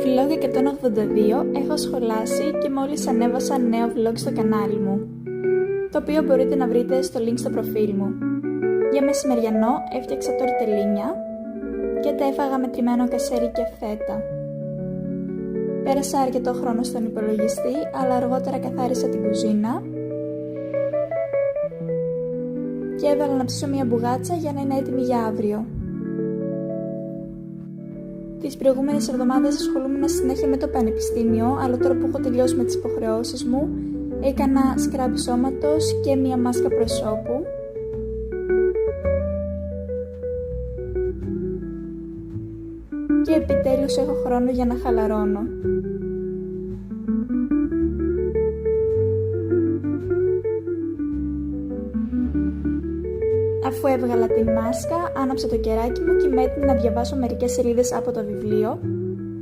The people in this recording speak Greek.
Vlog 182, έχω σχολάσει και μόλις ανέβασα νέο vlog στο κανάλι μου, το οποίο μπορείτε να βρείτε στο link στο προφίλ μου. Για μεσημεριανό έφτιαξα τορτελίνια και τα έφαγα με τριμμένο κασέρι και φέτα. Πέρασα αρκετό χρόνο στον υπολογιστή, αλλά αργότερα καθάρισα την κουζίνα και έβαλα να ψήσω μια μπουγάτσα για να είναι έτοιμη για αύριο. Τις προηγούμενες εβδομάδες ασχολούμαι συνέχεια με το πανεπιστήμιο, αλλά τώρα που έχω τελειώσει με τις υποχρεώσεις μου, έκανα σκράμπ σώματος και μία μάσκα προσώπου. Και επιτέλους έχω χρόνο για να χαλαρώνω. Αφού έβγαλα την μάσκα, άναψα το κεράκι μου και είμαι έτοιμη να διαβάσω μερικές σελίδες από το βιβλίο